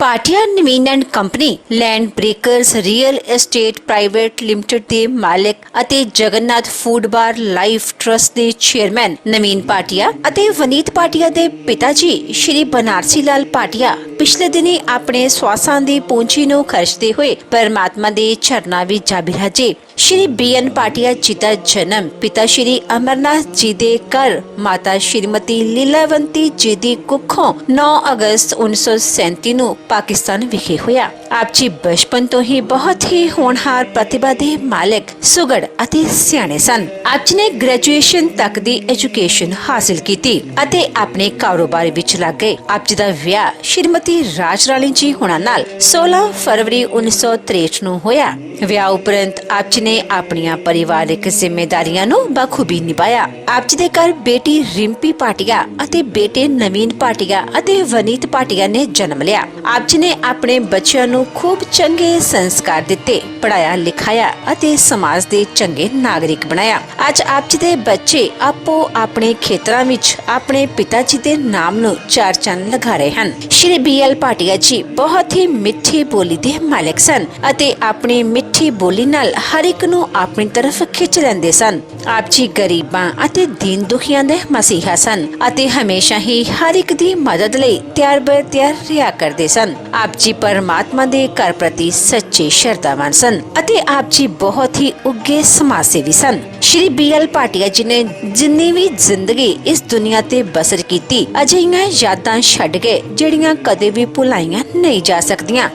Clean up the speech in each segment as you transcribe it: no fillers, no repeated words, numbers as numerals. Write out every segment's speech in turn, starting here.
ਪਾਟਿਆ Naveen and company land breakers real estate private limited ਦੇ ਮਾਲਕ ਅਤੇ Jagannath food bar life trust ਦੇ ਚੇਅਰਮੈਨ ਨਵੀਨ ਪਾਟਿਆ ਅਤੇ ਵਨੀਤ ਪਾਟਿਆ ਦੇ ਪਿਤਾ ਜੀ ਸ਼੍ਰੀ ਬਨਾਰਸੀ ਲਾਲ ਪਾਟਿਆ ਪਿਛਲੇ ਦਿਨੀ ਆਪਣੇ ਸਵਾਸਾਂ ਦੀ ਪੂੰਜੀ ਨੂੰ ਖਰਚਦੇ ਹੋਏ ਪਰਮਾਤਮਾ ਦੇ ਚਰਨਾਂ ਵਿੱਚ ਜਾ ਬਿਰਾਜੇ। श्री BN पाटिया जी का जन्म पिता श्री अमरनाथ जी दे घर माता श्रीमती लीलावंती जी दी कुखों 9 अगस्त 1937 ਨੂੰ पाकिस्तान विखे होया। आप जी बचपन तो ही बहुत ही होनहार प्रतिभा दे मालिक सुगड़ ਅਤੇ ਸਿਆਣੇ ਸਨ। आप जी ने ग्रेजुएशन तक दी एजुकेशन हासिल की ਅਤੇ ਆਪਣੇ ਕਾਰੋਬਾਰ ਵਿੱਚ ਲੱਗ ਗਏ। आप जी ਦਾ ਵਿਆਹ श्रीमती राज रानी जी ਹੋਣਾ ਨਾਲ 16 फरवरी 1963 ਨੂੰ ਹੋਇਆ। ਵਿਆਹ ਉਪਰੰਤ आप जी ने ਆਪਣੀਆਂ ਪਰਿਵਾਰਕ ਜ਼ਿੰਮੇਵਾਰੀਆਂ ਨੂੰ ਬਖੂਬੀ ਨਿਭਾਇਆ। आप जी ਦੇ ਘਰ ਬੇਟੀ ਰਿੰਪੀ ਪਾਟਿਆ ਅਤੇ ਬੇਟੇ ਨਵੀਨ ਪਾਟਿਆ ਅਤੇ ਵਨੀਤ ਪਾਟਿਆ ਨੇ ਜਨਮ ਲਿਆ। आप जी ਨੇ ਆਪਣੇ ਬੱਚਿਆਂ ਨੂੰ खूब चंगे संस्कार दिते, पढ़ाया लिखाया ਅਤੇ समाज ਦੇ ਚੰਗੇ नागरिक बनाया। ਅੱਜ ਆਪ ਜੀ ਦੇ ਬੱਚੇ ਆਪੋ ਆਪਣੇ ਖੇਤਰਾਂ ਵਿੱਚ ਆਪਣੇ ਪਿਤਾ ਜੀ ਦੇ ਨਾਮ ਨੂੰ ਚਾਰ ਚੰਨ ਲਗਾ ਰਹੇ ਹਨ। ਸ਼੍ਰੀ BL ਪਾਟਿਆ ਜੀ ਬਹੁਤ ਹੀ ਮਿੱਠੀ ਬੋਲੀ ਦੇ ਮਾਲਕ ਸਨ ਅਤੇ ਆਪਣੀ ਮਿੱਠੀ ਬੋਲੀ ਨਾਲ ਹਰ ਇੱਕ ਨੂੰ ਆਪਣੀ ਤਰਫ ਖਿੱਚ ਲੈਂਦੇ ਸਨ। ਆਪ ਜੀ ਗਰੀਬਾਂ ਅਤੇ ਦੀਨ ਦੁਖੀਆਂ ਦੇ ਮਸੀਹਾ ਸਨ ਅਤੇ ਹਮੇਸ਼ਾ ਹੀ ਹਰ ਇੱਕ ਦੀ ਮਦਦ ਲਈ ਤਿਆਰ ਬਰ ਤਿਆਰ ਰਿਹਾ ਕਰਦੇ ਸਨ। ਆਪ ਜੀ ਪਰਮਾਤਮਾ ਦੇ घर प्रति सच्चे श्रद्धावान सन ਅਤੇ आप जी बहुत ही उगे समाज सेवी सन। श्री BL पाटिया जी ने जिन्नी भी जिंदगी इस दुनिया ते बसर की अजिहियां यादां छड्ड गए ਜਿਹੜੀਆਂ कदे भी भुलाइयां नहीं जा सकदियां।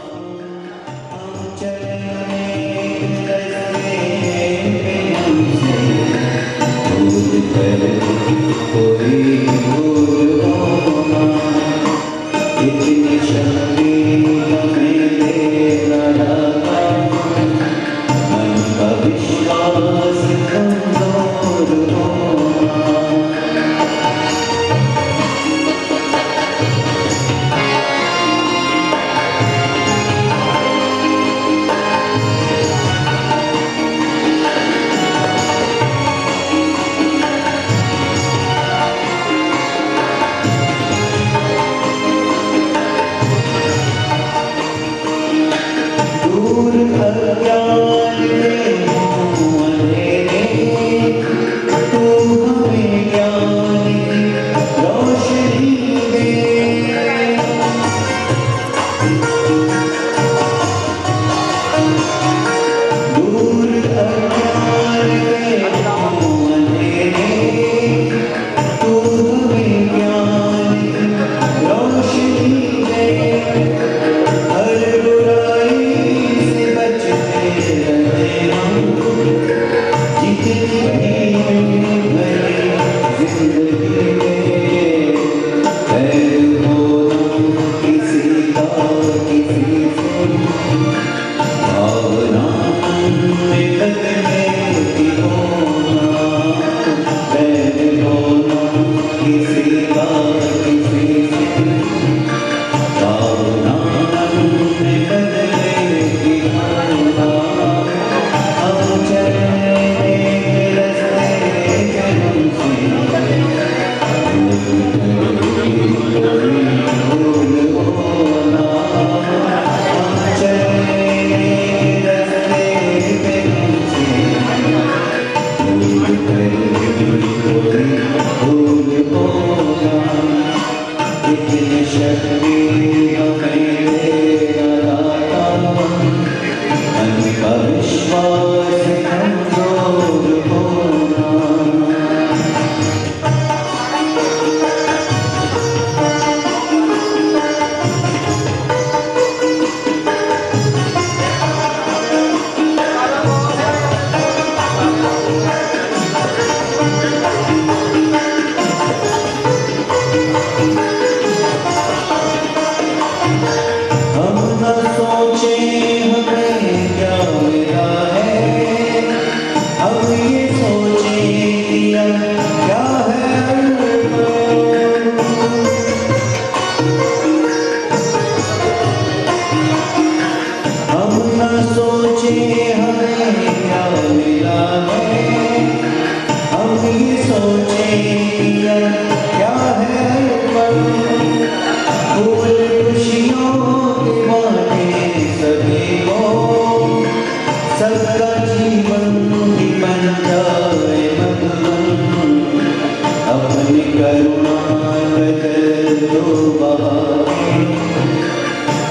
बहाए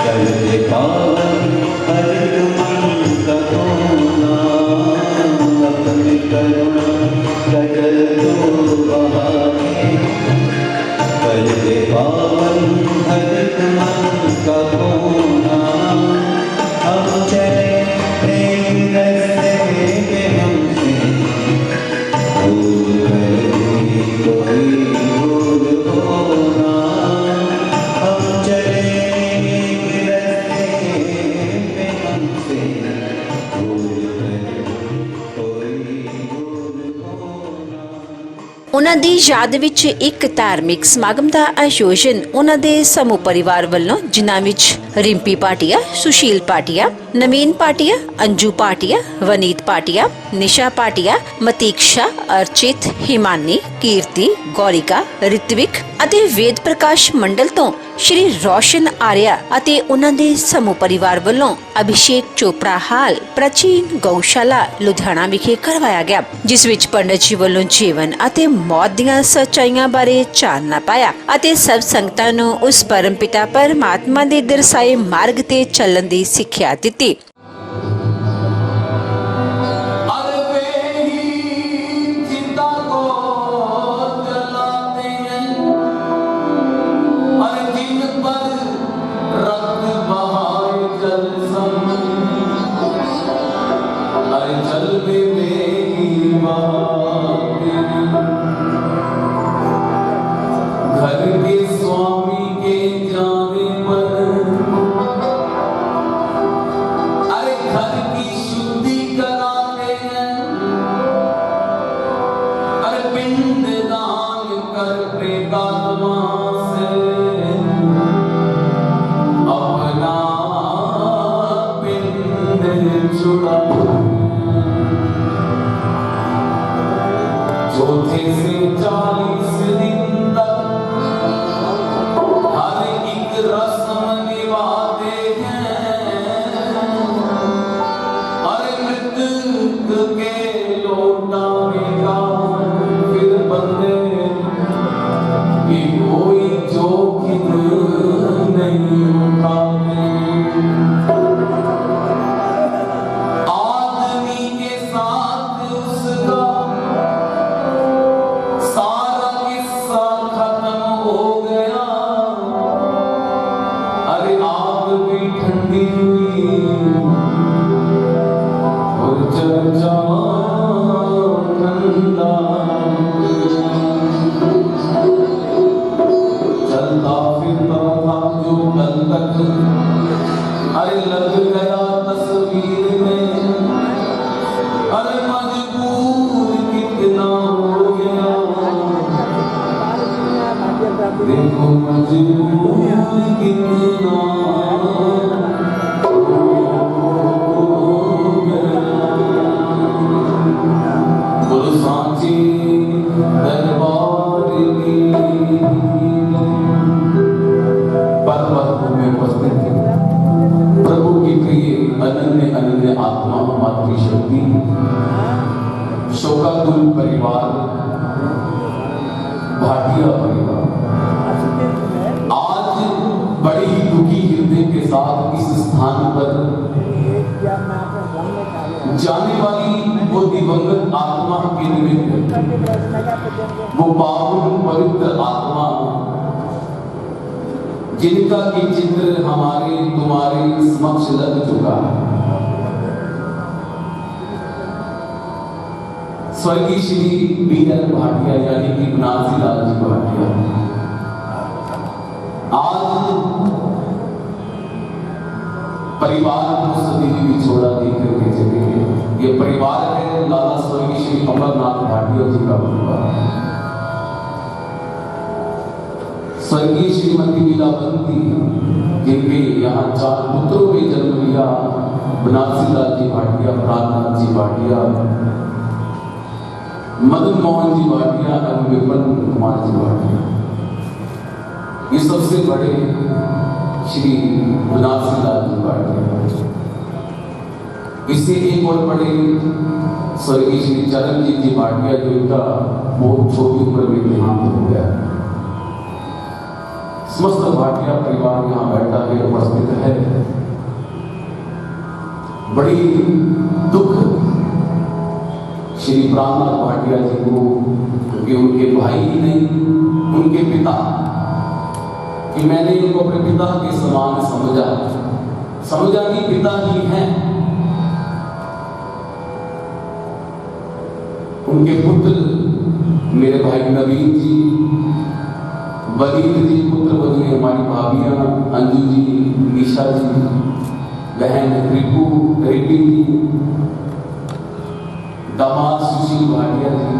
करते पावन हर एक मन का कोना अपनी करुणा कजल तो बहाए करते पावन हर एक मन का कोना हम चले एक रास्ते पे हमसे भूल गई कोई भूल होना हम चले एक रास्ते पे हमसे भूल गई कोई भूल होना। ਉਹਨਾਂ ਦੀ ਯਾਦ ਵਿੱਚ ਇੱਕ ਧਾਰਮਿਕ ਸਮਾਗਮ ਦਾ ਆਯੋਜਨ ਉਹਨਾਂ ਦੇ ਸਮੂਹ ਪਰਿਵਾਰ ਵੱਲੋਂ, ਜਿਨ੍ਹਾਂ ਵਿੱਚ ਰਿੰਪੀ ਭਾਟੀਆ, ਸੁਸ਼ੀਲ ਭਾਟੀਆ, ਨਵੀਨ ਭਾਟੀਆ, ਅੰਜੂ ਭਾਟੀਆ, ਵਨੀਤ ਭਾਟੀਆ, ਨਿਸ਼ਾ ਭਾਟੀਆ, ਮਤੀਕਸ਼ਾ, ਅਰਚਿਤ, ਹਿਮਾਨੀ, ਕੀਰਤੀ, ਗੌਰਿਕਾ, ਰਿਤਵਿਕ ਅਤੇ ਵੇਦ ਪ੍ਰਕਾਸ਼ ਮੰਡਲ ਤੋਂ ਸ਼੍ਰੀ ਰੋਸ਼ਨ ਆਰਿਆ ਅਤੇ ਉਹਨਾਂ ਦੇ ਸਮੂਹ ਪਰਿਵਾਰ ਵੱਲੋਂ ਅਭਿਸ਼ੇਕ ਚੋਪੜਾ ਹਾਲ ਪ੍ਰਾਚੀਨ ਗਊਸ਼ਾਲਾ ਲੁਧਿਆਣਾ ਵਿਖੇ ਕਰਵਾਇਆ ਗਿਆ, ਜਿਸ ਵਿੱਚ ਪੰਡਤ ਜੀ ਵੱਲੋਂ ਜੀਵਨ ਅਤੇ ਮੌਤ ਦੀਆਂ ਸੱਚਾਈਆਂ ਬਾਰੇ ਚਾਨਣਾ ਪਾਇਆ ਅਤੇ ਸਭ ਸੰਗਤਾਂ ਨੂੰ ਉਸ ਪਰਮਪਿਤਾ ਪਰਮਾਤਮਾ ਦੇ ਦਰਸਾਏ ਮਾਰਗ ਤੇ ਚੱਲਣ ਦੀ ਸਿੱਖਿਆ ਦਿੱਤੀ। घर के स्वामी के जाने पर अरे घर की शुद्धि कराते हैं, अरे पिंड दान कर प्रेतात्मा से अपना पिंड छुड़ा। चौथे से 40 दिन तक हर एक रस्म निभाते हैं, अरे मृतक के लौटाने का फिर बंदे कि कोई जोखिम नहीं उठाते। आदमी के साथ उसका सारा किस्सा खत्म हो गया, अरे आग भी ठंडी हुई और चर्चा ठंडा। चलता फिरता था जो कल तक, अरे लग गया तस्वीर में, अरे मजबूर कितना हो गया, देखो मजबूर कितना हो गया। गुरु सांची दरबार की पर्वत में उपस्थित प्रभु की प्रिय अनन्य अनन्य आत्मा मातृशक्ति शोकाकुल परिवार, भाटिया परिवार आज बड़े ही दुखी हृदय के साथ इस स्थान पर जाने वाली वो दिवंगत आत्मा के निमित्त, वो पावन पवित्र आत्मा जिनका की चित्र हमारे तुम्हारे समक्ष लग चुका है, स्वर्गीय श्री बीरन भाटिया यानी कि बनारसी लाल जी भाटिया आज परिवार को सदी बिछोड़ा देकर के चले गए। ये परिवार है लाला स्वर्गीय श्री अमरनाथ भाटिया जी का परिवार। स्वर्गीय श्रीमती लीलावंती जिनके यहाँ 4 पुत्रों में जन्म लिया, बनारसी लाल जी भाटिया, प्राणनाथ जी भाटिया, मदन मोहन जी भाटिया एवं विपिन कुमार जी भाटिया, ये सबसे बड़े श्री बनारसी लाल जी भाटिया। इससे एक और बड़े स्वर्गीय श्री चरणजीत जी भाटिया जो इनका बहुत छोटी उम्र में देहांत हो गया। समस्त भाटिया परिवार यहाँ बैठा है, उपस्थित है। बड़ी दुख श्री प्राणनाथ भाटिया जी को, क्योंकि उनके भाई ही नहीं, उनके पिता, कि मैंने इनको अपने पिता के समान समझा कि पिता ही हैं। उनके पुत्र मेरे भाई नवीन जी, वलीद जी, पुत्र वधू हमारी भाभियां अंजू जी, निशा जी, बहन रिपी जी, दामाद सुशील भाटिया जी,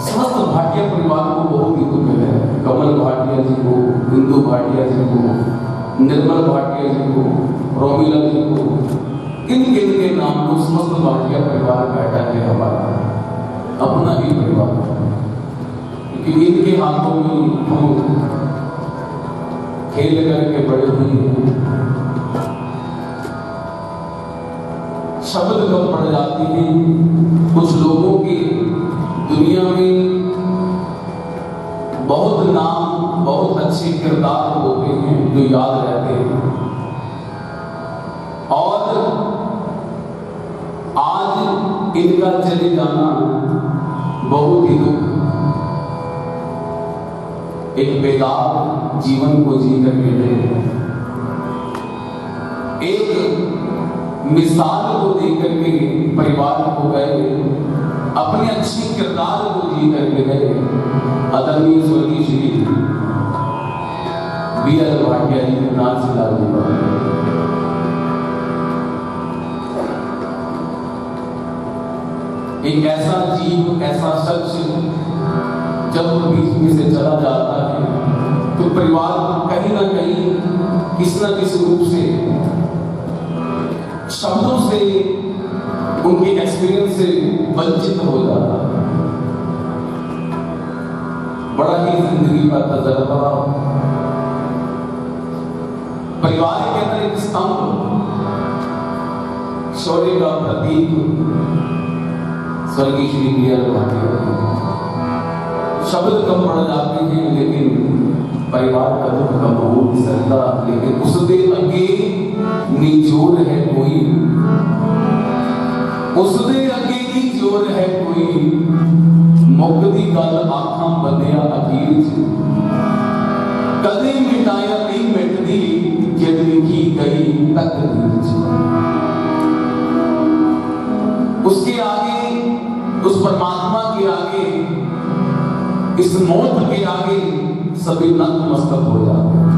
समस्त भाटिया परिवार को बहुत ही दुख है। कमल भाटिया जी को, बिंदु भाटिया जी को, निर्मल भाटिया जी को, रोमिला जी को, किन के नाम को समस्त भाटिया परिवार बैठा है, हमारा अपना ही परिवार, क्योंकि इनके हाथों में हम खेल करके बड़े हुए हैं। शब्द कम पड़ जाती हैं। कुछ लोगों के दुनिया में बहुत नाम, बहुत अच्छे किरदार होते हैं जो याद रहते हैं, और आज इनका चले जाना बहुत ही दुख। एक बेदाग जीवन को जी करके गए, एक मिसाल को दे करके परिवार को गए, अपने अच्छे किरदार को जी करके गए। आदरणीय स्वर्गीय श्री बी.एल. भाटिया जी के नाम से लाल एक ऐसा जीव, ऐसा शख्स जब बीच में से चला जाता है तो परिवार कहीं ना कहीं किसी न किसी रूप से, शब्दों से, उनके एक्सपीरियंस से वंचित हो जाता है। बड़ा ही जिंदगी का तजर्बा, परिवार के अंदर एक स्तंभ, शौर्य का प्रतीक स्वर्गीय श्री बी.एल. भाटिया। शब्द कम पड़ जाते हैं, लेकिन परिवार का दुख कम हो नहीं सकता। लेकिन उसके अगे निचोड़ है कोई, उसके अगे निचोड़ है कोई, मुक्ति गल आखां बंदिया अखीर च, कदे मिटाया नहीं मिटदी जद लिखी गई तकदीर च। उसके आगे, उस परमात्मा के आगे, इस मौत के आगे सभी नतमस्तक हो जाते हैं,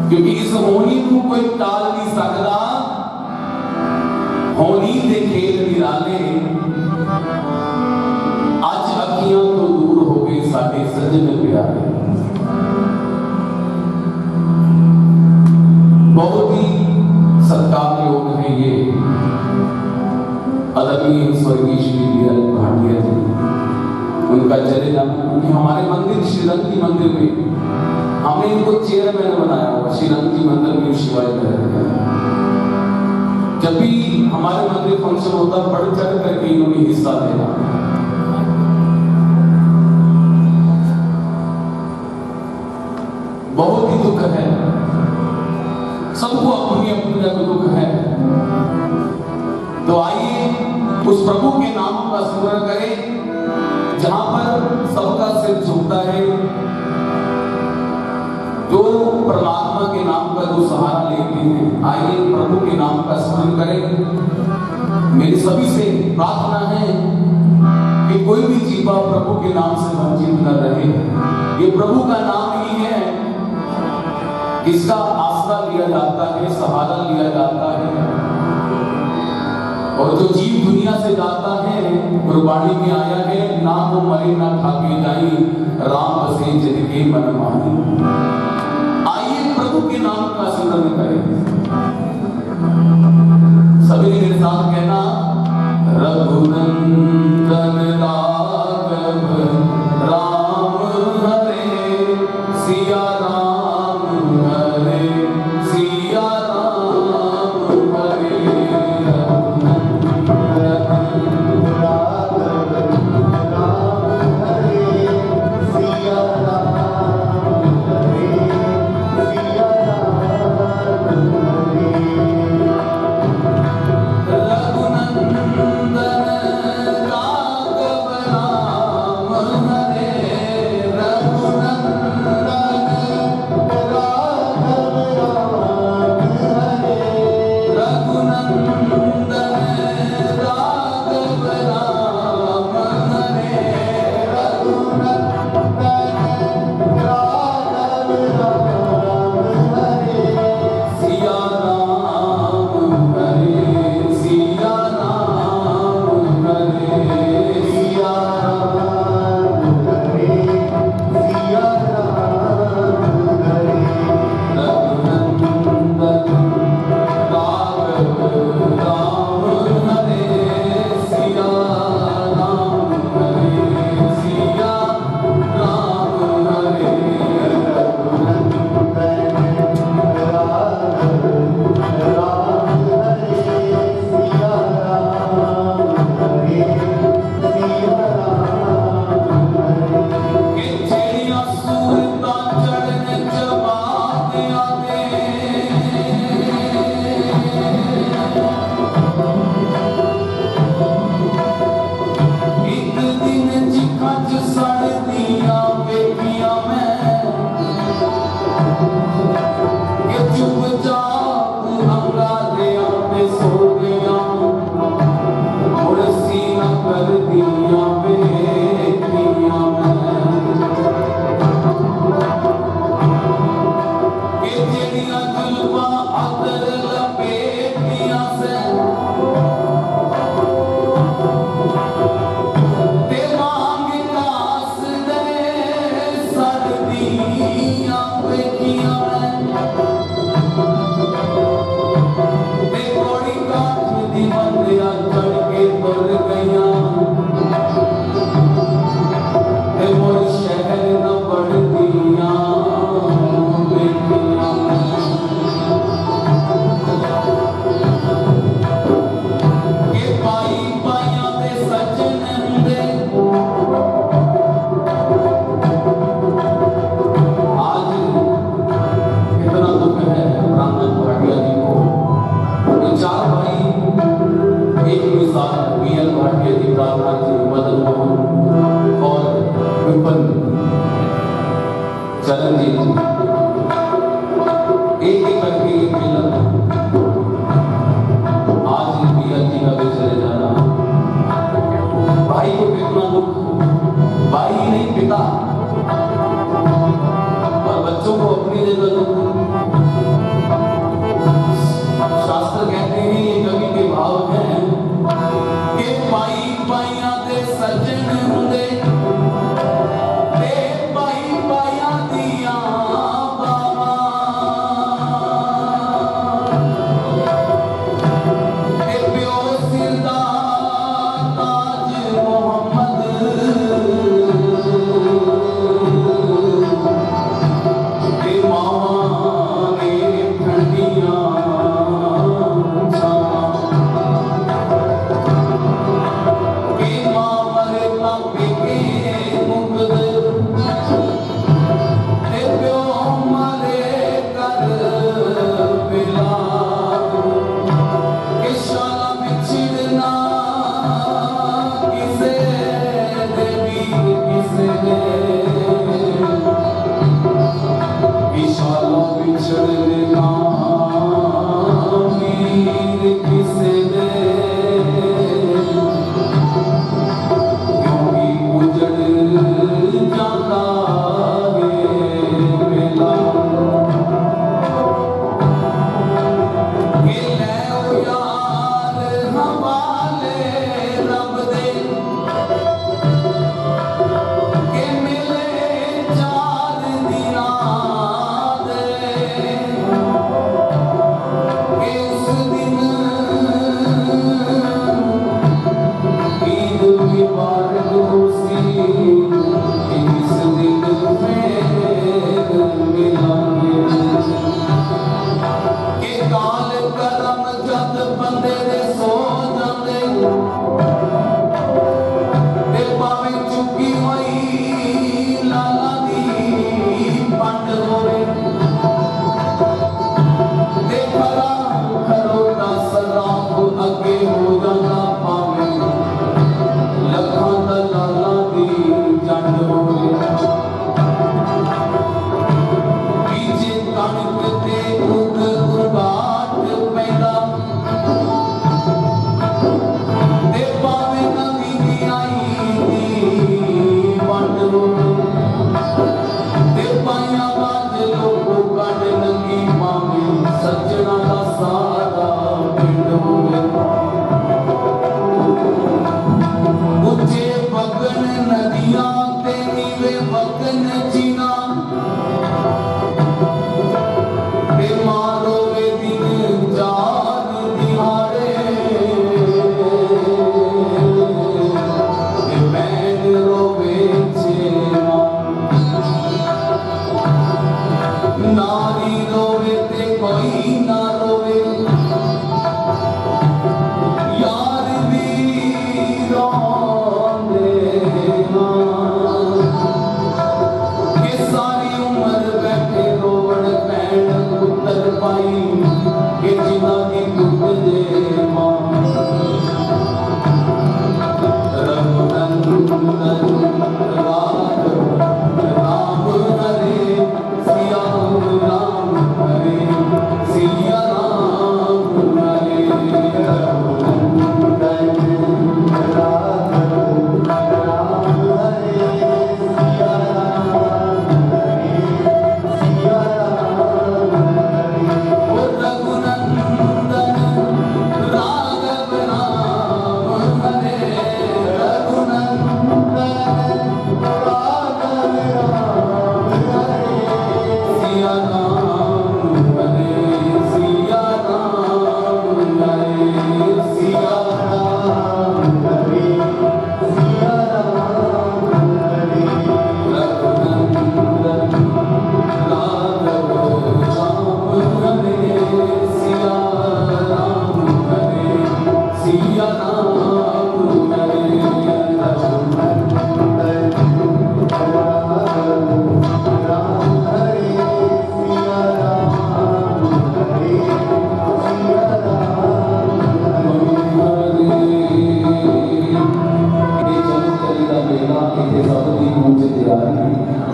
क्योंकि इस होनी को कोई टाल नहीं सकता। होनी दे खेल निराले, आज अखियां तो दूर हो गई साडे सजन प्यारे। बहुत ही सत्कार योग है ये आदरणीय स्वर्गीय श्री बी.एल. भाटिया जी। उनका चले जाना, क्योंकि हमारे मंदिर श्रीरंगी मंदिर में हमने इनको चेयरमैन बनाया हुआ, श्रीरंगी मंदिर में शिवाय कर। जब भी हमारे मंदिर फंक्शन होता, बढ़ चढ़ करके इन्होंने हिस्सा लेना। बहुत ही दुख है, सबको अपनी अपनी जगह दुख है। तो आइए उस प्रभु के नाम का स्मरण करें जहां पर सबका सिर झुकता है, जो परमात्मा के नाम का जो सहारा लेते हैं। आइए प्रभु के नाम का स्मरण करें। मेरी सभी से प्रार्थना है कि कोई भी जीवा प्रभु के नाम से वंचित न रहे। ये प्रभु का नाम ही है जिसका आसरा लिया जाता है, सहारा लिया जाता है। और जो जीव दुनिया से जाता है, गुरबाणी में आया है, ना वो मरे ना ठाके जाई, राम बसे जग के मन माही। आइए प्रभु के नाम का स्मरण करें। सभी ने मेरे साथ कहना, रघुनंदन राघव राम हरे, सिया राम हरे, सिया राम हरे। राम हरे, सिया राम कवि ने शास्त्र कहते हैं, ये कवि के भाव हैं कि पाई पाइया दे सज्जन हुंदे ते पाई पाइया दिया बावा ते प्यो सिर दा ताज मोहम्मद ते मावां ने ठंडियां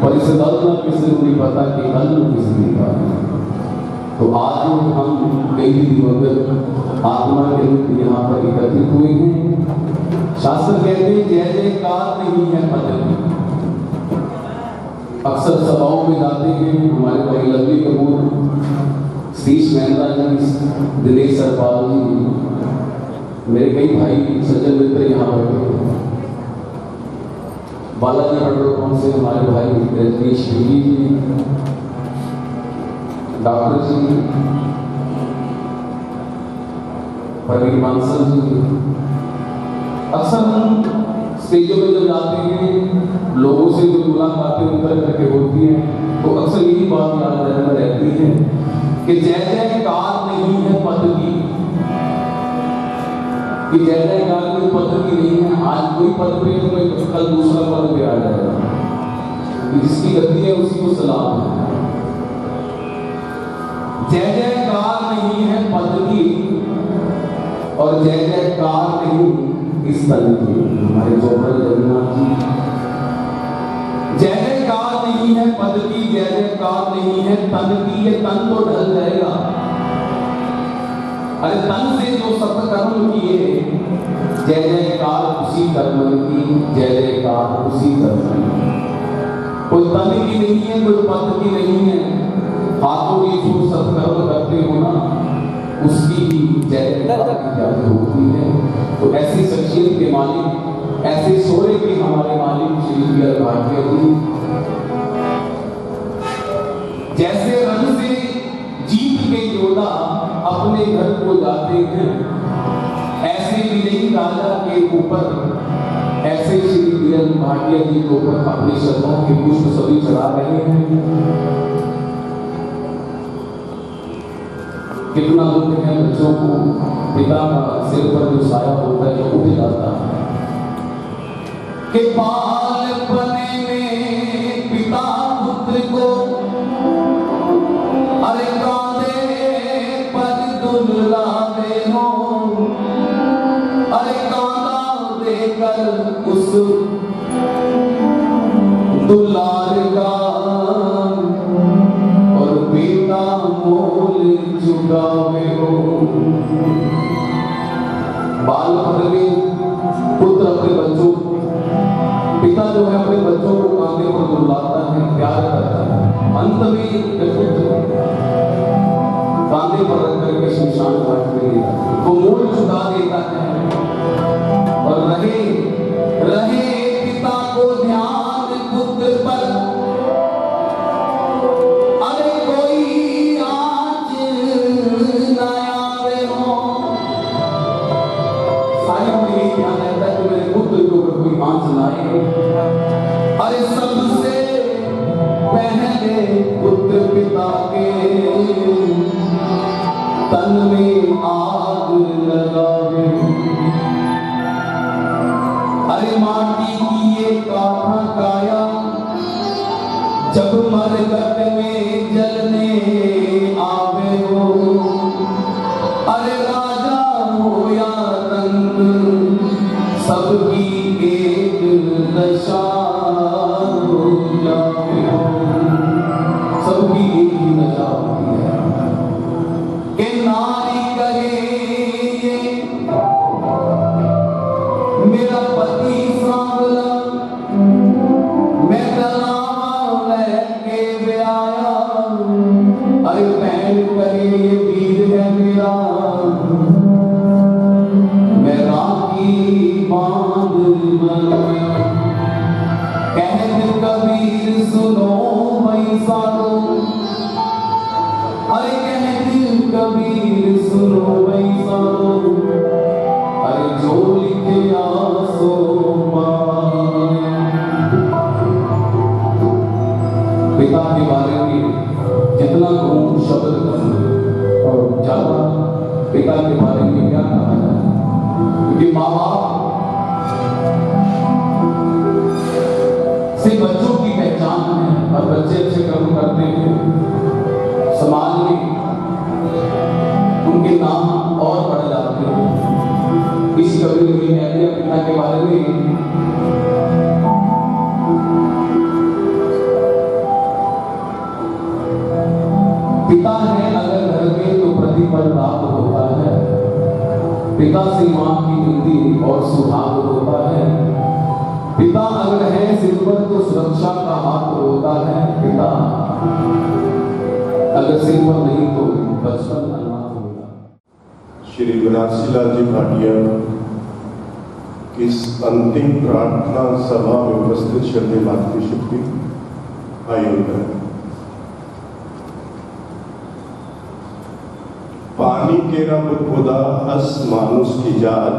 और इस दल में किसी को नहीं पता कि कल किसी नहीं पता। तो आज हम कई दिवंगत आत्मा के रूप यहाँ पर एकत्रित हुए हैं। शास्त्र कहते हैं जय जयकार नहीं है पद, अक्सर सभाओं में जाते हैं हमारे भाई लवली कपूर, सतीश महेंद्रा जी, दिनेश सरपाल जी, मेरे कई भाई सज्जन मित्र यहाँ बैठे हैं। बालाजी पेट्रोल पंप से हमारे भाई रजनीश बिगी जी, डॉक्टर जी, प्रवीण बांसल जी। अक्सर हम स्टेजों में जब जाते हैं, लोगों से जो मुलाकातें उतर करके होती हैं, तो अक्सर यही बात याद रहती है कि जय जयकार नहीं है पद की, कि जय जयकार कोई पद की नहीं है। आज कोई पद पे तो कोई कल दूसरा पद पे आ जाएगा, कि जिसकी गति है उसी को सलाम है। जय जयकार नहीं है पद की और जय जयकार नहीं इस तन की। हमारे चौपर जगन्नाथ जी, जय जयकार नहीं है पद की, जय जयकार नहीं है तन की। ये तन तो ढल जाएगा, अरे तन से जो सत्कर्म किए, जय जयकार उसी कर्म की, जय जयकार उसी कर्म की। कोई तन की नहीं है, कोई पद की नहीं है। हाथों की जो सत्कर्म करते हो ना, उसकी ही जय जयकार होती है। तो ऐसी शख्सियत के मालिक, ऐसे सोरे के हमारे मालिक श्री बी.आर. भाटिया जी, जैसे रण से जीत के योद्धा अपने घर को जाते हैं, ऐसे विजयी राजा के ऊपर, ऐसे श्री बी.आर. भाटिया जी के ऊपर अपनी श्रद्धाओं के पुष्प सभी चढ़ा रहे हैं। कितना दुख है बच्चों को, पिता का सिर पर जो साया होता है जो उठ जाता है, कि बालपने में पिता पुत्र को अरे कांधे पर दुलारे हो, अरे कांधा देकर उस दुलार का और बेटा मोल चुकावे हो। बालपन में पुत्र अपने बच्चों, पिता जो है अपने बच्चों को कांधे पर दुलाता है, प्यार करता है। अंत में कांधे पर रख करके शमशान घाट में ले जाता है, वो मोल चुका देता है। और रहे रहे पिता को ध्यान पुत्र पर, अरे कोई आँच न आवे हो। सारी में यही ध्यान रहता है कि मेरे पुत्र के ऊपर कोई आँच न आए। अरे सबसे पहले पुत्र पिता के तन में आग लगावे। अरे माटी की ये काथा काया जब मरकट में जलने आवे हो। अरे राजा हो या रंग सबकी एक दशा हो जावे हो। सबकी एक ही दशा होती है कि नारी करे ये मेरा पति सांवला, मैं तलाव लेके आया। अरे बहन करे ये वीर है मेरा, मैं राखी बांध बनाया। कहत कबीर सुनो भाई सालो, अरे कहत कबीर सुनो भाई सालो। अरे जो लिखे आसो पिता के बारे में जितना कहूँ शब्द कम और ज्यादा पिता के बारे में क्या कहा जाए, क्योंकि माँ बाप से बच्चों की पहचान है। और बच्चे अच्छे कर्म करते हैं, समाज में उनके नाम और बढ़ जाते हैं। इस कवि ने अपने पिता के बारे में पिता है अगर घर में तो प्रतिफल प्राप्त होता है। पिता से मां की हिंदी और सुहाग होता है। पिता अगर है सिर पर तो सुरक्षा का हाथ होता है, पिता अगर सिर पर नहीं तो बचपन अनाथ होता। श्री बनारसी लाल जी भाटिया की इस अंतिम प्रार्थना सभा में उपस्थित श्रद्धेय मातृशक्ति आयोजन। पानी केरा बुदबुदा हस मानुष की जात,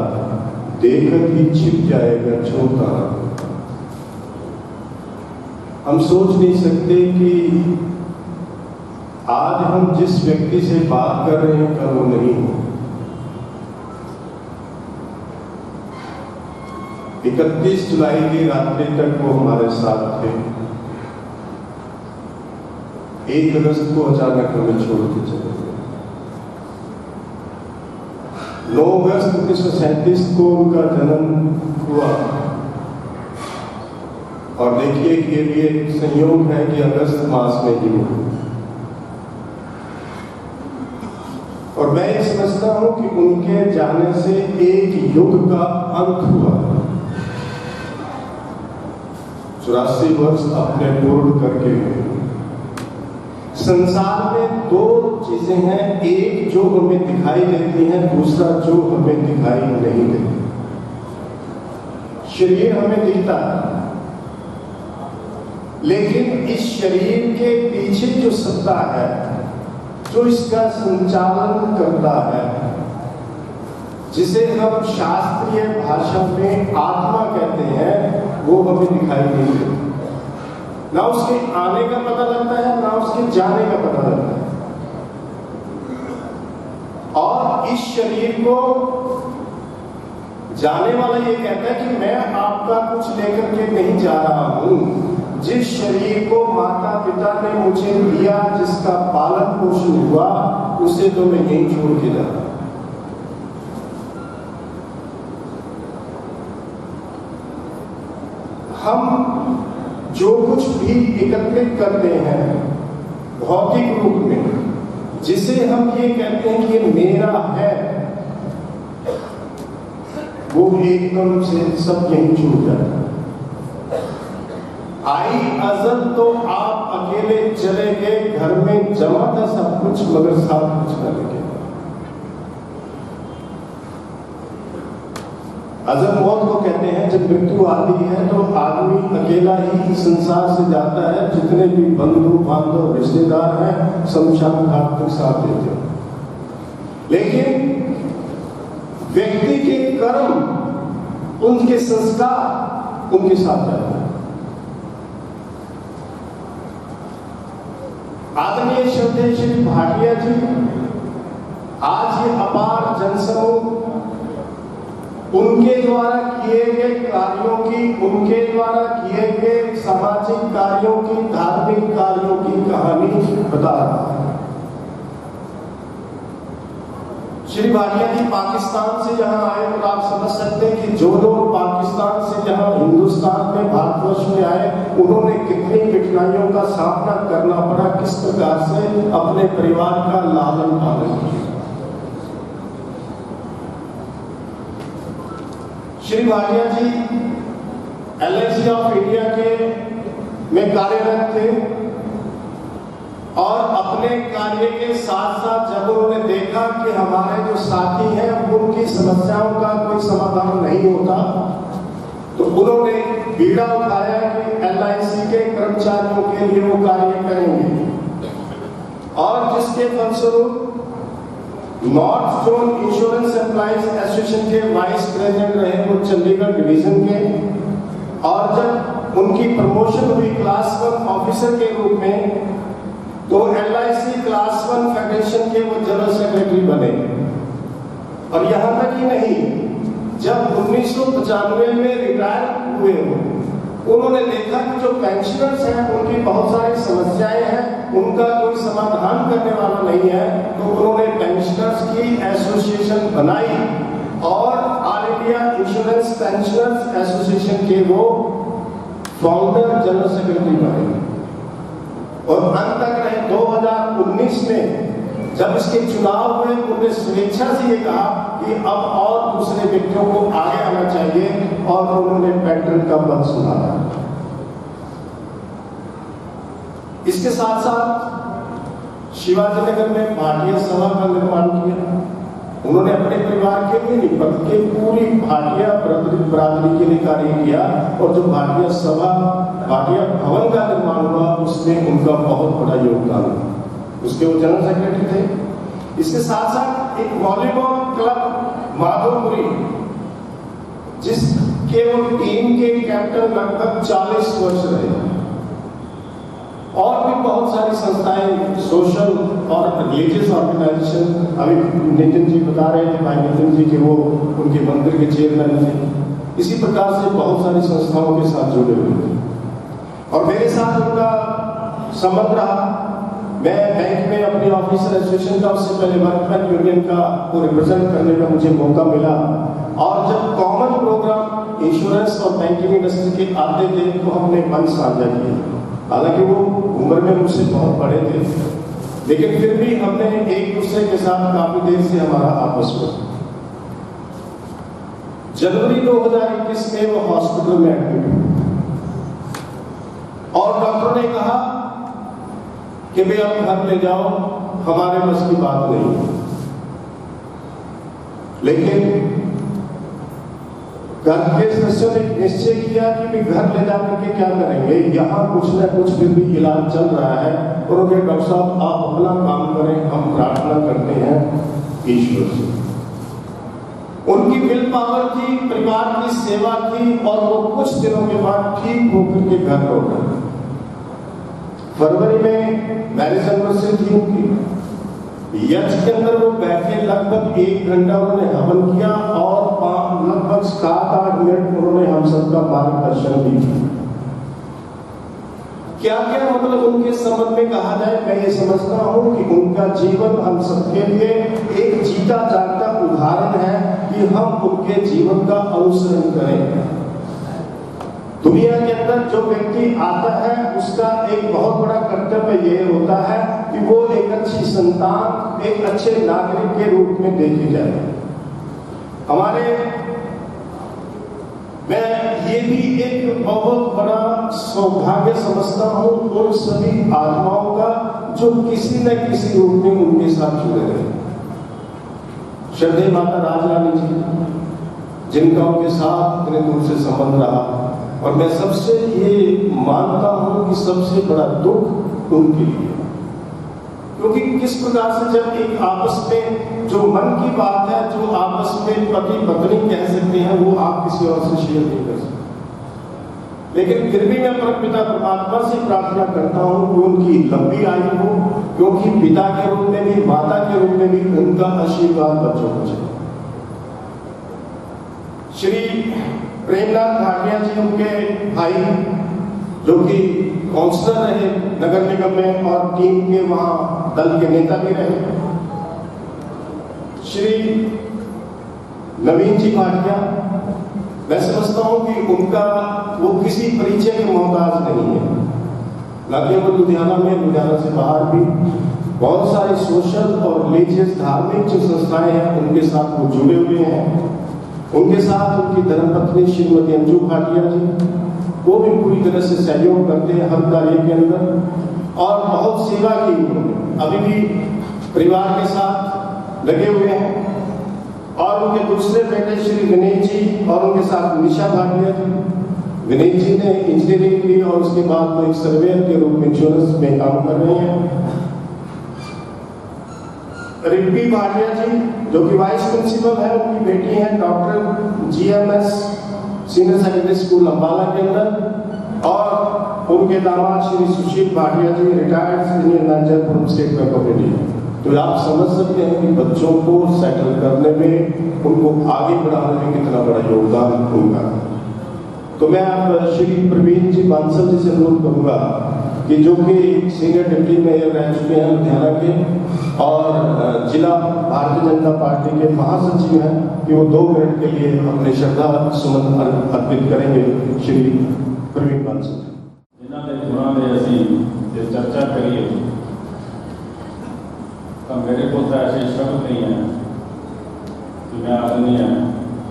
देखत ही छिप जाएगा छोटा। हम सोच नहीं सकते कि आज हम जिस व्यक्ति से बात कर रहे हैं कल वो नहीं हो। 31 जुलाई की रात्रि तक वो हमारे साथ थे। 1 अगस्त को अचानक हमें छोड़ के चले गए। 9 अगस्त 1937 को उनका जन्म हुआ। और देखिए कि ये भी एक संयोग है कि अगस्त मास में ही हुआ। और मैं ये समझता हूं कि उनके जाने से एक युग का अंत हुआ। 84 वर्ष अपने पूर्ण करके हुए। संसार में 2 चीजें हैं, एक जो हमें दिखाई देती है, दूसरा जो हमें दिखाई नहीं देती। शरीर हमें दिखता है, लेकिन इस शरीर के पीछे जो सत्ता है, जो इसका संचालन करता है, जिसे हम शास्त्रीय भाषा में आत्मा कहते हैं, वो हमें दिखाई नहीं देती। ना उसके आने का पता लगता है, ना उसके जाने का पता लगता है। और इस शरीर को जाने वाला ये कहता है कि मैं आपका कुछ लेकर के नहीं जा रहा हूं। जिस शरीर को माता पिता ने मुझे दिया, जिसका पालन पोषण हुआ, उसे तो मैं यहीं छोड़ के जा रहा हूं। हम जो कुछ भी एकत्रित करते हैं भौतिक रूप में, जिसे हम ये कहते हैं कि ये मेरा है, वो एकदम से सब यहीं छूट जाता है। आई अजल तो आप अकेले चले गए, घर में जमा था सब कुछ मगर साथ कुछ न लगे। अजल मौत को कहते हैं, जब मृत्यु आती है तो आदमी अकेला ही संसार से जाता है। जितने भी बंधु बांधव रिश्तेदार हैं, शमशान घाट तक साथ देते हैं। लेकिन व्यक्ति के कर्म, उनके संस्कार उनके साथ जाते हैं। आदरणीय श्रद्धेय श्री भाटिया जी आज ये अपार जनसमूह उनके द्वारा किए गए कार्यों की, उनके द्वारा किए गए सामाजिक कार्यों की, धार्मिक कार्यों की कहानी बता रहा है। श्री भाटिया जी पाकिस्तान से यहाँ आए तो आप समझ सकते हैं कि जो लोग पाकिस्तान से यहाँ हिंदुस्तान में, भारतवर्ष में आए, उन्होंने कितनी कठिनाइयों का सामना करना पड़ा, किस प्रकार से अपने परिवार का लालन पालन किया। श्री भाटिया जी LIC ऑफ इंडिया के में कार्यरत थे और अपने कार्य के साथ साथ जब उन्होंने देखा कि हमारे जो साथी हैं उनकी समस्याओं का कोई समाधान नहीं होता, तो उन्होंने बीड़ा उठाया कि LIC के कर्मचारियों के लिए वो कार्य करेंगे। और जिसके फलस्वरूप north zone insurance employees association के वाइस प्रेसिडेंट रहे वो चंडीगढ़ डिवीजन के। और जब उनकी प्रमोशन हुई क्लास 1 ऑफिसर के रूप में, तो LIC क्लास 1 फेडरेशन के वो जनरल सेक्रेटरी बने। और यहां तक ही नहीं, जब 1995 में रिटायर हुए उन्होंने देखा कि जो पेंशनर्स हैं उनकी बहुत सारी समस्याएं हैं, उनका कोई समाधान करने वाला नहीं है, तो उन्होंने पेंशनर्स की एसोसिएशन बनाई और all India insurance pensioners association के वो फाउंडर जनरल सेक्रेटरी बने। और अंत तक रहे 2019 में जब इसके चुनाव हुए उन्होंने स्वेच्छा से ये कहा कि अब और दूसरे व्यक्तियों को आगे आना चाहिए और उन्होंने पैटर्न का पद सुधारा। इसके साथ साथ शिवाजी नगर में भाटिया सभा का निर्माण किया। उन्होंने अपने परिवार के लिए नहीं बल्कि पूरी भाटिया बरादरी के लिए कार्य किया और जो भाटिया सभा भाटिया भवन का निर्माण हुआ उसमें उनका बहुत बड़ा योगदान है। उसके वो जनरल सेक्रेटरी थे। इसके साथ साथ एक वॉलीबॉल क्लब माधोपुरी जिसके वो टीम के कैप्टन लगभग 40 वर्ष रहे और भी बहुत सारी संस्थाएं सोशल और रिलीजियस ऑर्गेनाइजेशन, अभी नितिन जी बता रहे थे, भाई नितिन जी के वो उनके मंदिर के चेयरमैन थे। इसी प्रकार से बहुत सारी संस्थाओं के साथ जुड़े हुए थे और मेरे साथ उनका संबंध रहा। मैं बैंक में अपनी ऑफिसर एसोसिएशन का उससे पहले वर्कमैन यूनियन का को रिप्रेजेंट करने का मुझे मौका मिला और जब कॉमन प्रोग्राम इंश्योरेंस और बैंकिंग इंडस्ट्री के आते थे तो हमने मन साझा किए। हालांकि वो उम्र में मुझसे बहुत बड़े थे लेकिन फिर भी हमने एक दूसरे के साथ काफी देर से हमारा आपस में। जनवरी 2021 में वो हॉस्पिटल में एडमिट हुए और डॉक्टर ने कहा कि भाई आप घर ले जाओ, हमारे बस की बात नहीं। लेकिन घर के सदस्यों ने निश्चय किया कि भी घर ले जाकर के क्या करेंगे, यहाँ कुछ न कुछ फिर भी इलाज चल रहा है और उनके डॉक्टर साहब आप अपना काम करें, हम प्रार्थना करते हैं ईश्वर से। उनकी विल पावर थी, परिवार की सेवा थी और वो कुछ दिनों के बाद ठीक होकर के घर लौट गए। फरवरी में मैरिज एनिवर्सरी थी उनकी। यज्ञ के अंदर वो बैठे लगभग 1 घंटा उन्होंने हवन किया और लगभग 7-8 मिनट उन्होंने हम सबका मार्गदर्शन भी किया। क्या क्या मतलब उनके संबंध में कहा जाए, मैं ये समझता हूं कि उनका जीवन हम सबके लिए एक जीता जागता उदाहरण है कि हम उनके जीवन का अनुसरण करें। दुनिया के अंदर जो व्यक्ति आता है उसका एक बहुत बड़ा कर्तव्य ये होता है कि वो एक अच्छी संतान, एक अच्छे नागरिक के रूप में देखे जाए। मैं ये भी एक बहुत बड़ा सौभाग्य समझता हूँ उन सभी आत्माओं का जो किसी न किसी रूप में उनके साथ जुड़े रहे। श्रद्धेय माता राजरानी जी जिनका उनके साथ इतने दूर से संबंध रहा और मैं सबसे ये मानता हूं कि सबसे बड़ा दुख उनके लिए, क्योंकि किस प्रकार से जब एक आपस में जो मन की बात है, जो आपस में पति पत्नी कह सकते हैं, वो आप किसी और से शेयर नहीं कर सकते। लेकिन फिर भी मैं परमपिता परमात्मा से प्रार्थना करता हूं कि उनकी लंबी आयु हो, क्योंकि पिता के रूप में भी माता के रूप में भी उनका आशीर्वाद बच्चों को चाहिए। श्री प्रेमनाथ भाटिया जी उनके भाई जो कि काउंसलर रहे नगर निगम में और टीम के वहां दल के नेता भी रहे। श्री नवीन जी भाटिया, मैं समझता हूं कि उनका वो किसी परिचय के मोहताज नहीं है। लगे वो लुधियाना में, लुधियाना से बाहर भी बहुत सारे सोशल और रिलीजियस धार्मिक जो संस्थाएं हैं उनके साथ वो जुड़े हुए हैं। उनके साथ उनकी धर्मपत्नी श्रीमती अंजू भाटिया जी, वो भी पूरी तरह से सहयोग करते हैं हर कार्य के अंदर और बहुत सेवा की उन्होंने, अभी भी परिवार के साथ लगे हुए हैं। और उनके दूसरे बेटे श्री विनीत जी और उनके साथ निशा भाटिया जी। विनीत जी ने इंजीनियरिंग की और उसके बाद वो एक सर्वेयर के रूप में इंश्योरेंस में काम कर रहे हैं। रिम्पी भाटिया जी जो कि वाइस प्रिंसिपल है, उनकी बेटी है doctor GMS senior secondary school Ambala के अंदर। और उनके दामाद Shri Sushil Bhatia ji retired senior manager from State Bank of India. तो आप समझ सकते हैं कि बच्चों को सेटल करने में, उनको आगे बढ़ाने में कितना बड़ा योगदान उनका। तो मैं अब श्री प्रवीण जी बांसल जी से अनुरोध करूंगा कि जो कि सीनियर डिप्टी मेयर रह चुके हैं लुधियाना के और जिला भारतीय जनता पार्टी के महासचिव हैं, कि वो 2 मिनट के लिए अपने श्रद्धा सुमन अर्पित करेंगे। श्री प्रवीण बांसल जिन्होंने गुणों में असी चर्चा करिए तो मेरे को तो ऐसे शब्द नहीं है कि मैं आदमी है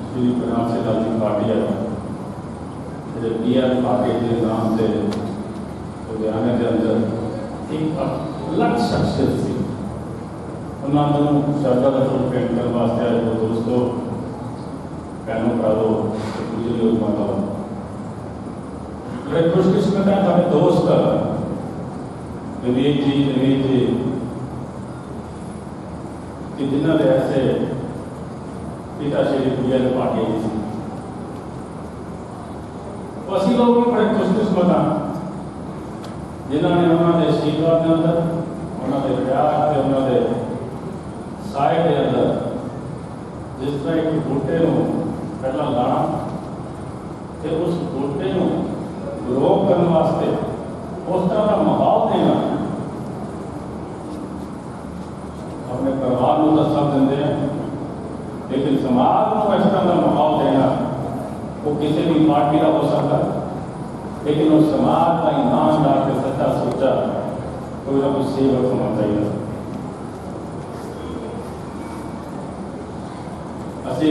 श्री प्रधान से लाल पार्टी है मेरे PR पार्टी के नाम से लुधियाने के अंदर एक अलग शख्सियत थी उन्होंने शब्दा का फुल पेंट करने वास्ते आए तो दोस्तों कहना करा दो गुजरी माता मेरे खुशकिस्मत है हमारे दोस्त विवेक जी कि जिन्होंने ऐसे पिता श्री PR पार्टी जी असी लोग भी बड़े खुशकिस्मत हाँ जिन्होंने उन्होंने आशीर्वाद के अंदर उन्होंने प्यार के उन्होंने साए के अंदर जिस तरह एक बूटे पहला लाना तो उस बूटे ग्रो करने वास्ते उस तरह का माहौल देना अपने परिवार को तो सब देंगे हैं लेकिन समाज को इस तरह का माहौल देना वो किसी भी पार्टी का हो सकता है लेकिन उस समाज का ईमानदार के सच्चा सोचा कोई ना कोई सेवक होना चाहिए असी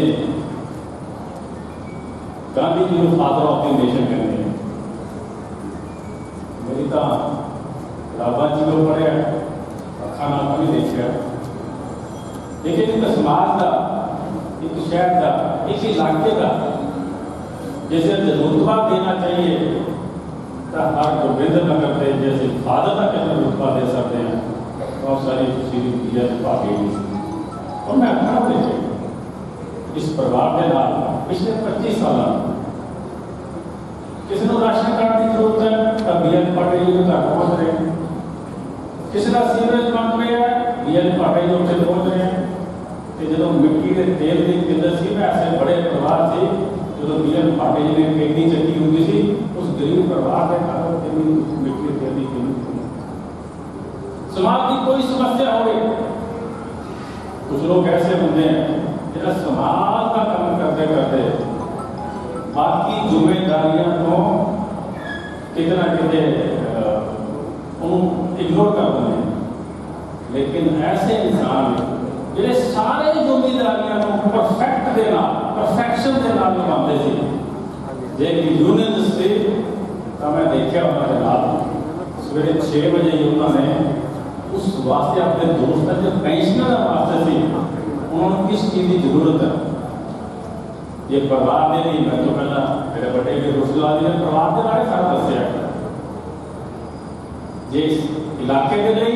गांधी जी को फादर ऑफ द नेशन कहते हैं मेरी तो राबा जी को पढ़े अखा नाम भी देखा लेकिन एक समाज का एक शहर का एक इलाके का जैसे रुतबा देना चाहिए तो हर गोविंद नगर से जैसे फादर का कैसे रुतबा दे सकते हैं बहुत सारी श्री PR पार्टी और मैं अपना देखे इस परिवार के नाल पिछले 25 साल किसी को राशन कार्ड की जरूरत है तो PR पार्टी जी तक पहुंच रहे हैं किसी का सीवरेज बन रहा है PR पार्टी जी उत्थे पहुंच रहे हैं कि जो मिट्टी के तेल की किल्लत सी ऐसे बड़े परिवार से जो PR पार्टी जी ने खेती चक्की होती थी उस गरीब परिवार के कारण मिट्टी के तेल की कीमत समाज की कोई समस्या हो कुछ लोग ऐसे होते हैं जो समाज का काम करते करते बाकी जिम्मेदारियां तो कितना कितने इग्नोर कर देंगे लेकिन ऐसे इंसान जो सारे जिम्मेदारियां परफेक्ट देना परफेक्शन के नाल निभाते थे जे यूनियन से तो मैं देखा उन्होंने रात सवेरे 6 बजे ही उन्होंने उस वास्ते अपने दोस्त जो पेंशनर वास्ते थी उन्होंने किस चीज़ की जरूरत है ये परिवार के लिए मैं तो पहला मेरे बड़े के रुशला जी ने परिवार के बारे सारा दसिया जिस इलाके के लिए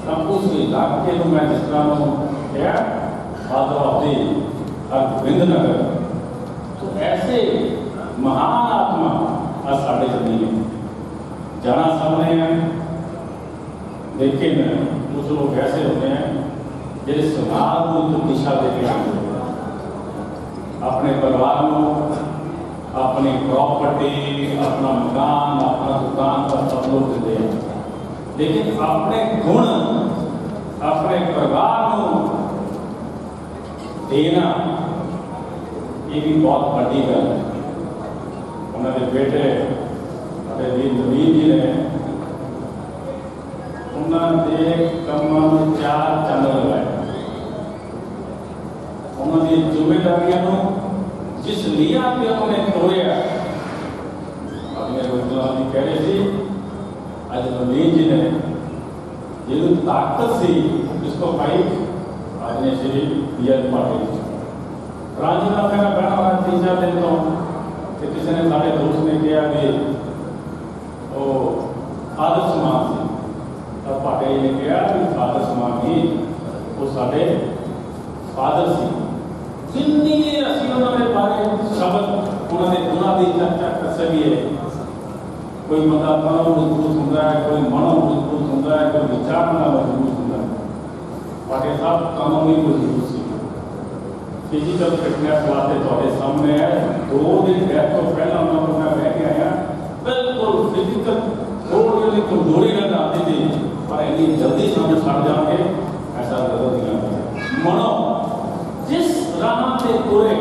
तब उस इलाके को मैं जिस तरह क्या father of the Govind Nagar तो ऐसे महान आत्मा आज साढ़े जमीन जाना सामने है लेकिन कुछ लोग ऐसे होते हैं जिस समाज को तो दिशा देते हैं अपने परिवार को अपनी प्रॉपर्टी अपना मकान अपना दुकान का सब लोग देते हैं लेकिन अपने गुण अपने परिवार को देना ये भी बहुत बड़ी गल है उन्होंने बेटे नवीन जी ने उन्होंने कमां 4 चंद लगाए उन्होंने जिम्मेदारियों जिस लिया पे उन्होंने तोड़िया अपने रोजगार की कह रहे थे आज नवीन जी ने जो ताकत सी इसको पाई आज ने श्री PR पार्टी राजीनामा का बना हुआ 3-4 दिन तो किसी ने साढ़े दोस्त ने किया कि वो फादर समान से तब पार्टी ने कहा कि फादर समान ही वो साढ़े फादर से जिन्नी असी उन्होंने बारे शब्द उन्होंने गुना की चर्चा कर सकी है कोई बंदा तनो मजबूत होता है कोई मनो मजबूत होता है कोई विचार मजबूत होता है पार्टी साहब तनो भी मजबूत सी फिजिकल फिटनेस वास्ते थोड़े सामने है 2 दिन डेथ तो पहला उन्होंने मैं बह के आया बिल्कुल फिजिकल थोड़ी कमजोरी नजर आती थी पर इतनी जल्दी सामने छड़ जाएंगे ऐसा नजर नहीं आता मनो जिस राह से पूरे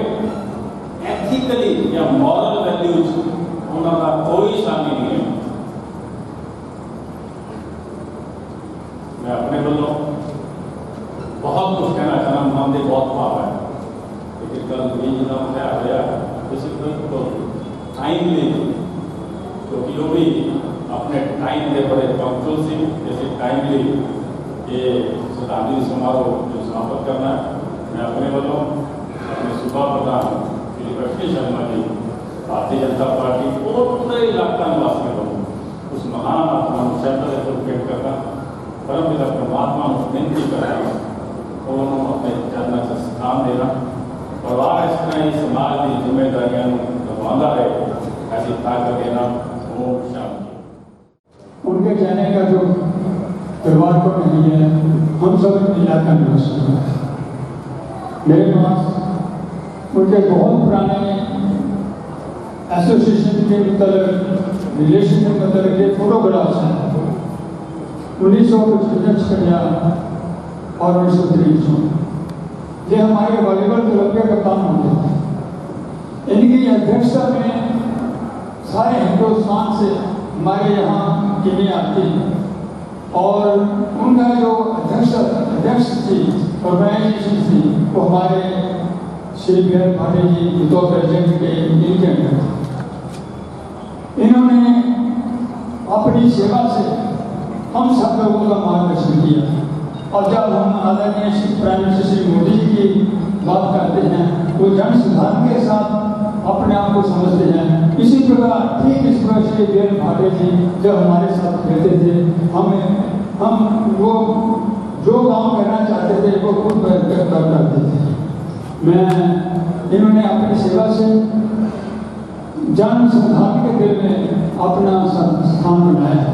एथिकली या मॉरल वैल्यूज उन्होंने कोई शामिल नहीं है मैं अपने वालों बहुत कुछ कहना चाहना मन के बहुत भाव है, लेकिन कल भी जितना होया होया तो टाइमली, क्योंकि वो भी अपने टाइम के बड़े पंक्चुअल से, जैसे टाइमली ये श्रद्धांजलि समारोह जो समाप्त करना है, मैं अपने वालों अपने सूबा प्रधान श्री लक्ष्मी शर्मा जी, भारतीय जनता पार्टी और पूरे इलाका निवासी को उस महान आत्मा को श्रद्धा से भेंट करना, परम पिता परमात्मा को विनती करना और उन्होंने अपने चरणों से स्थान देना, परिवार इस तरह ही समाज की जिम्मेदारियां निभाता रहे, ऐसी ताकत देना। ओम शांति। उनके कहने का जो परिवार को नहीं है, हम सब इलाका निवासी हैं। मेरे पास उनके बहुत पुराने एसोसिएशन के मतलब रिलेशन के मतलब के फोटोग्राफ्स हैं 1955 या और 1923। ये हमारे वॉलीबॉल क्लब के कप्तान होते थे। इनकी अध्यक्षता में सारे हिंदुस्तान से हमारे यहाँ टीमें आती हैं और उनका जो अध्यक्ष थी ऑर्गेनाइजेशन थी वो हमारे श्री बीएल पांडे जी बतौर प्रेसिडेंट के इनके अंदर थे। इन्होंने अपनी सेवा से हम सब लोगों का मार्गदर्शन किया और जब हम आदरणीय प्राइम मिनिस्टर श्री मोदी जी की बात करते हैं वो जन सुधार के साथ अपने आप को समझते हैं। इसी प्रकार ठीक इस प्रकार श्री बीएल पांडे जी जब हमारे साथ रहते थे, हम वो जो काम करना चाहते थे वो खुद करते थे। इन्होंने अपनी सेवा से जन संधान के दिल में अपना स्थान बनाया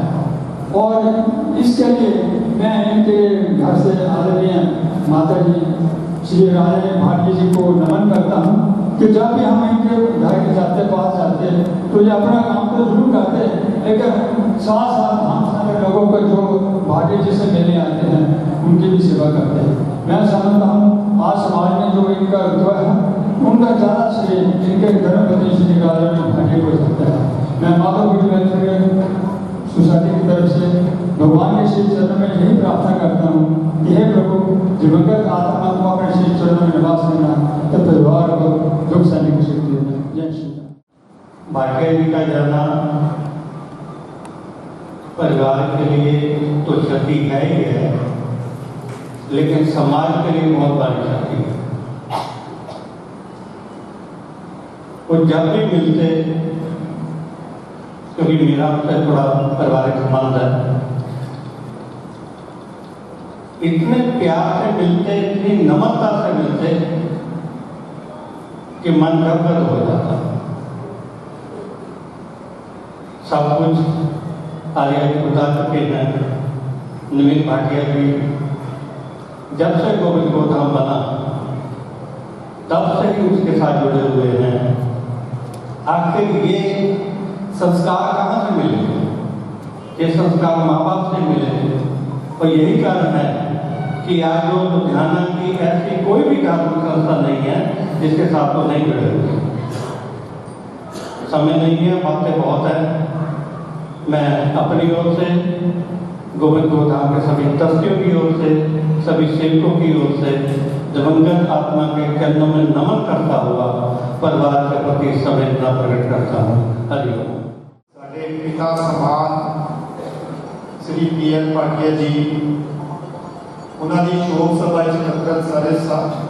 और इसके लिए मैं इनके घर से आदरणीय माता जी श्री राजा भारती जी को नमन करता हूँ कि जब भी हम इनके घर के जाते पास जाते तो ये अपना काम तो जरूर करते हैं, लेकिन साथ साथ हम सारे लोगों को जो भाटी जी से मिलने आते हैं उनकी भी सेवा करते हैं। मैं समझता हूँ आज समाज में जो इनका रुतबा है उनका ज़्यादा श्रेय इनके धर्मपति श्री राजा भाटी को जाता है। मैं माधव गुरु वेलफेयर सोसाइटी की तरफ से भगवान के श्री चरण में यही प्रार्थना करता हूँ कि हे प्रभु दिवंगत आत्मा को अपने श्री चरण में निवास देना, तो परिवार को दुख सहने की शक्ति देना। जय श्री राम। भाटिया जी का जाना परिवार के लिए तो क्षति है ही है, लेकिन समाज के लिए बहुत बड़ी क्षति है। वो जब भी मिलते, क्योंकि मेरा उनसे थोड़ा पारिवारिक संबंध है, इतने प्यार से मिलते, इतनी नम्रता से मिलते कि मन गदगद हो जाता। सब कुछ आर्य बता चुके हैं। नवीन भाटिया जी जब से गोविंद गोधाम बना तब से ही उसके साथ जुड़े हुए हैं। आखिर ये संस्कार कहाँ से मिले? ये संस्कार माँ बाप से मिले और यही कारण है कि आज जो लुधियाना की ऐसी कोई भी धार्मिक संस्था नहीं है जिसके साथ वो नहीं जुड़े हुए। समय नहीं है, बातें बहुत है। मैं अपनी ओर से गोविंद गोधाम के सभी ट्रस्टियों की ओर से, सभी सेवकों की ओर से दिवंगत आत्मा के चरणों में नमन करता हुआ परिवार के प्रति संवेदना प्रकट करता हूँ। हरिओम। साडे पिता समान श्री बीएल पाटिया जी उन्होंने शोक सभा इकट्ठा सारे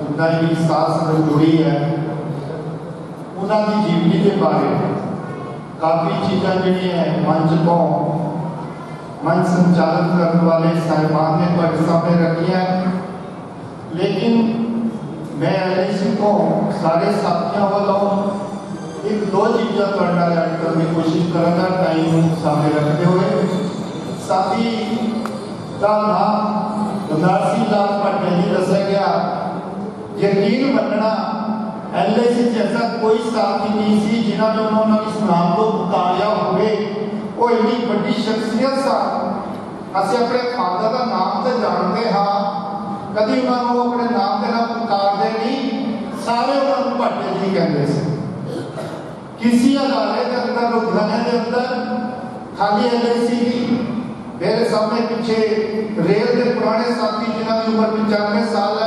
उन्ना ही साथ संगत जुड़ी है। उन्होंने जीवनी के बारे काफ़ी चीज़ा जी मंच को मंच संचालन करने वाले साहिबान ने ਤੁਹਾਡੇ सामने रखी हैं, लेकिन मैं एलआईसी को सारे साथियों वालों एक दो चीज़ा ऐड करने की कोशिश करूँगा टाइम सामने रखते हुए। साथी का नाम नरसी लाल पाटिया जी दसा गया। यकीन मनना एलआईसी जैसा कोई साथी नहीं सी जिन्होंने उन्होंने इस नाम को पुकारिया हुए। वो इतनी बड़ी शख्सियत सा। असं अपने फादर का नाम तो जानते हाँ, कभी उन्होंने अपने नाम के नाम पुकारते नहीं, सारे उन्होंने पाटिया जी कहते थे। किसी अदारे के अंदर लुधियाने के अंदर खाली एलआईसी की मेरे सामने पीछे रेल के पुराने साथी जिन्होंने उम्र 95 साल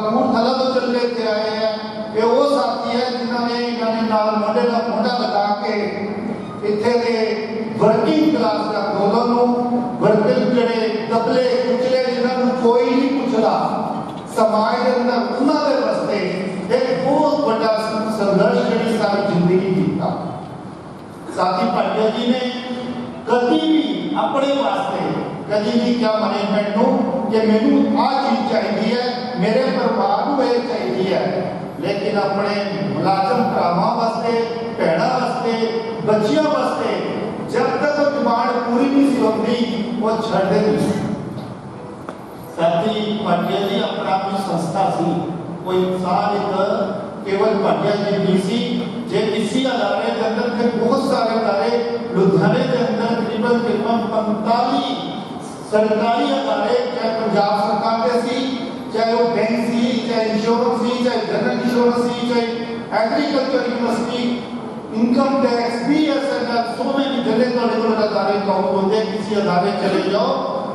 कपूरथला तो चल के इतने आए हैं, ये वो साथी है जिन्होंने इन्होंने नाल मोढे नाल मोढा लगा के इत्थे दे वर्किंग क्लास का अंदोलन वर्किंग जड़े दबले कुचले जिन्होंने कोई नहीं पुछदा समाज के अंदर उन्होंने वास्ते एक बहुत बड़ा संघर्ष जी सारी जिंदगी किया। साथी भाटिया जी ने कभी भी अपने वास्ते कभी भी क्या मैनेजमेंट नो कि मैनू आ चीज चाहिए है, मेरे परिवार को ये चाहिए है, लेकिन अपने मुलाजम भरावां वास्ते भैणों वास्ते बच्चियों वास्ते जब तक वो डिमांड पूरी नहीं होती वो छड़ते नहीं। साथी भाटिया जी अपना भी संस्था सी, कोई इंसान एक केवल भाटिया जी नहीं सी, जे किसी अदारे के अंदर थे बहुत सारे अदारे लुधियाने के अंदर तकरीबन 45 सरकारी अदारे, चाहे पंजाब सरकार के सी, चाहे वो बैंक सी, चाहे इंश्योरेंस सी, चाहे जनरल इंश्योरेंस सी, चाहे एग्रीकल्चर यूनिवर्सिटी, इनकम टैक्स भी ऐसा सो में जले तो अदारे काउंट होते, किसी अदारे चले जाओ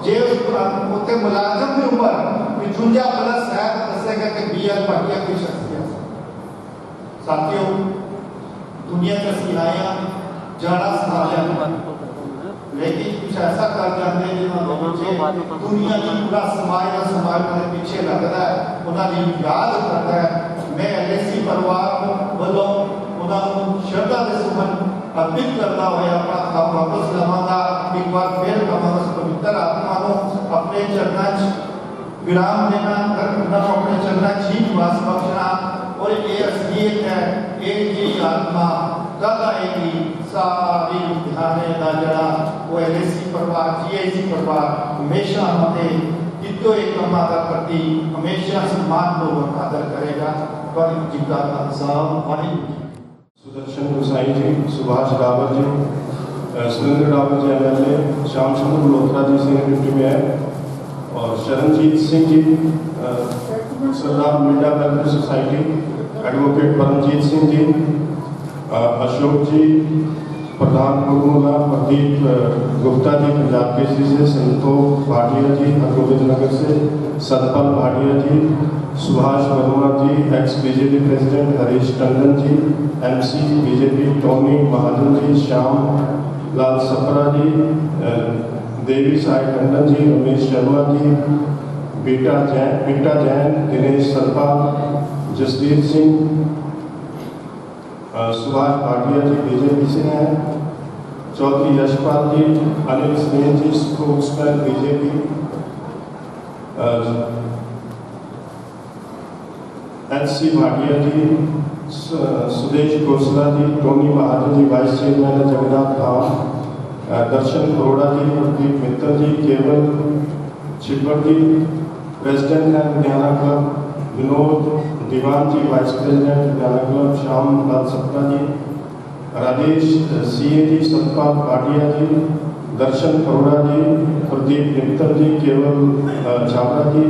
जे उत्ते मुलाजम की उम्र 55+ है तो दसेगा कि BL भाटिया की शख्सियत। साथियों दुनिया का सियाया जाना संभालिया, लेकिन कुछ ऐसा कर जाते हैं जिन्होंने दुनिया की पूरा समाज मेरे पीछे लगता है, उन्होंने याद करता है। मैं LIC परिवार वालों उन्होंने श्रद्धा के सुमन अर्पित करता हुआ अपना काम वापस लवांगा। एक बार फिर कमांगा पवित्र आत्मा को अपने चरणों विराम देना, अपने चरणों जी निवास बख्शना, और ये असलियत है एक जी आत्मा कद आएगी सारी लुधियाने का जड़ा वो LIC परिवार GIC परिवार हमेशा हमारे कितो एक कमा का प्रति हमेशा सम्मान पूर्वक आदर करेगा। वाहिगुरू जी का Khalsa Waheguru Sudarshan Gosai ji, Subhash Dawar ji, Surender Dawar ji MLA, Shyam Chandra Malhotra ji senior deputy mayor, और Sharanjeet Singh ji Sardar media welfare society, advocate Paramjit Singh ji, Ashok ji प्रधान गुरुमूला, प्रदीप गुप्ता जी पंजाब केसरी से, संतोष भाटिया जी हरगोबिंद नगर से, Satpal Bhatia ji, Subhash Verma ji ex BJP president, Harish Tandon ji MC BJP, Tony Mahajan ji, Shyam लाल सपरा जी, देवी साई टंडन जी, रमेश शर्मा जी, बीटा जैन, दिनेश सरपाल, जसवीर सिंह, सुभाष भाटिया जी BJP से हैं, Chaudhary Yashpal ji, Anil Singh ji spokesman BJP, HC Bhatia ji, Sudesh Khosla ji, Tony Mahajan ji vice chairman Jagannath Dham, Darshan Arora ji, Pradeep Mittal ji, Kewal Chhibber ji president है Ludhiana club, Vinod Diwan ji vice president Ludhiana club, Shyam Lal Sapra ji, Rajesh CA ji, Satpal Bhatia जी, दर्शन अरोड़ा जी, प्रदीप मित्तल जी, केवल छाबड़ा जी,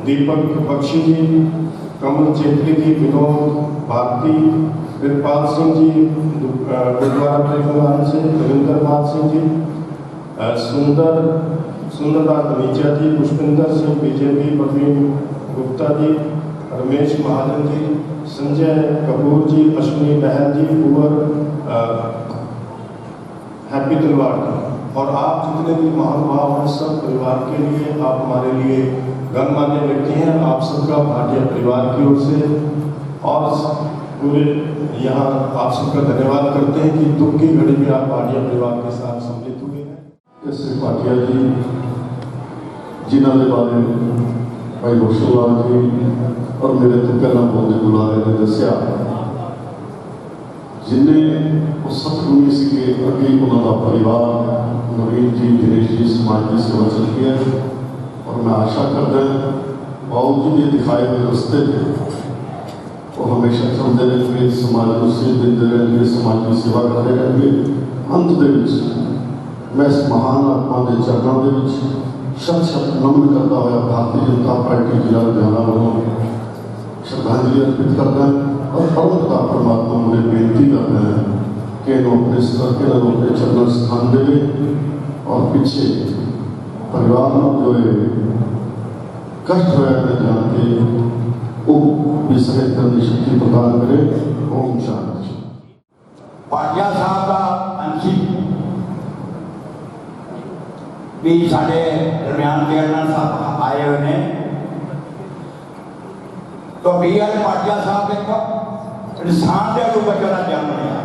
दीपक बख्शी जी, कमल चेत्री जी, विनोद भारती, कृपाल सिंह जी गुरुद्वारा परिवार से, रविंद्र पाल सिंह जी, सुंदरदास धनीचा जी, पुष्पिंदर सिंह BJP, प्रवीण गुप्ता जी, रमेश महाजन जी, संजय कपूर जी, अश्विनी बहल जी, कुंवर हैप्पी तलवार जी, और आप जितने भी महानुभाव हैं सब परिवार के लिए, आप हमारे लिए गणमान्य व्यक्ति हैं, आप सबका भाटिया परिवार की ओर से और पूरे यहाँ आप सबका धन्यवाद करते हैं कि दुख की घड़ी में आप भाटिया परिवार के साथ सम्मिलित हुए हैं। श्री भाटिया जी जिन्हों के बारे भाई रोशन लाल जी और मेरे तो पहला बोलते बुलारे ने दसिया, जिन्हें उस सतगुणी से कि अगे उन्होंने परिवार नवीन जी, दिनेश जी समाज की सेवा चलती है, और मैं आशा करता बावजूद ये दिखाए हुए रस्ते थे वो हमेशा चलते रहेंगे, समाज को सीख देते रहेंगे, समाज की सेवा करते रहेंगे। अंत मैं इस महान आत्मा के चरणों के शत शत नमन करता हुआ भारतीय जनता पार्टी जिला लुधियाना वालों श्रद्धांजलि अर्पित करता है और परमपिता परमात्मा मुझे बेनती करते हैं कि अपने स्तर के अपने चरण स्थान देवे और पीछे परिवार में जो है कष्ट होया ने जान के वो विसरे करने शक्ति प्रदान करे। ओम शांति। भाटिया साहब का अंशी भी साढ़े दरम्यान चेयरमैन साहब आए हुए ने। तो BL भाटिया साहब देखो इंसान के रूप में जन्म लिया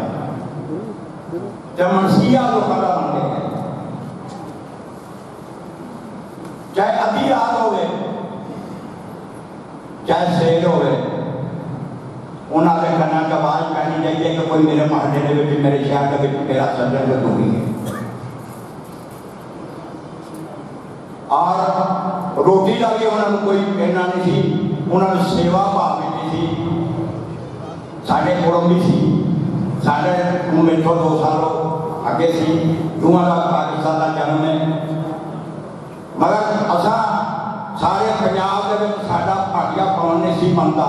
जब मनसिया लोगों का बन गए, चाहे अद्धी रात हो चाहे शेर हो, उन्होंने कहना कि आवाज पैनी चाहिए कि कोई मेरे महल्ले के मेरे शहर के मेरा सज्जन जो दुखी है। और रोटी का भी उन्होंने कोई कहना नहीं थी, उन्होंने सेवा भाव नहीं थी। साढ़े कुड़म्बी सी, साढ़े मेथों 2 साल अगे सी, दूआ का पाकिस्तान का जन्म है। मगर असा सारे पंजाब के साडा भाटिया भवन नहीं सी बनता।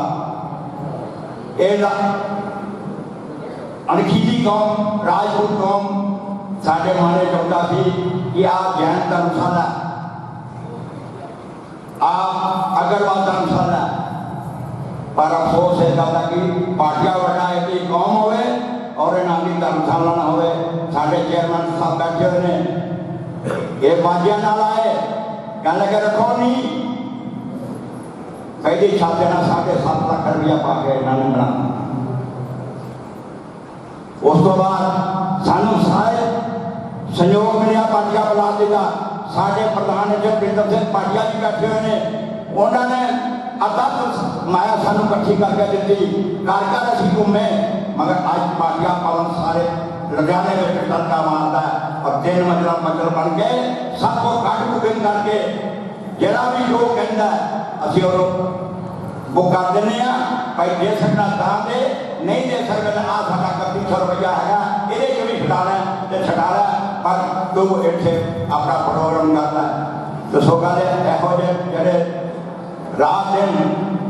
अणखीली कौम, राजपूत कौम साढ़े माने चाहता सी कि आप जैन धर्मशाला, आप अग्रवाल धर्मशाला, पर अफसोस है कि भाटिया बड़ा एक कौम होवे और इन्हों की धर्मशाला ना होवे। साढ़े चेयरमैन साहब बैठे हुए ने, ये बाजिया नाल आए कह लगे रखो नहीं, पहली छाते ना 7.5 लाख रुपया पा के इन्होंने बना। उस तो बाद सानू सारे संयोग मिला, भाटिया बुला दिया। साढ़े प्रधान जगविंदर सिंह भाटिया जी बैठे हुए ने, उन्होंने अद्धा माया सानू इकट्ठी करके दी, घर असी घूमे। मगर अज भाटिया भवन सारे लुधियाने में टक्का मारता है और 3 मंजिला मंजिल बन गए। सबको कट बुकिंग करके जरा भी लोग कहता है असं बुक कर दें, भाई दे सकना दान दे, नहीं दे सकते आ साडा 3100 रुपया है, ये भी छुटाना तो छुटाना, पर तू इतने अपना प्रोग्राम करता है। तो सो गल यहो जे रात दिन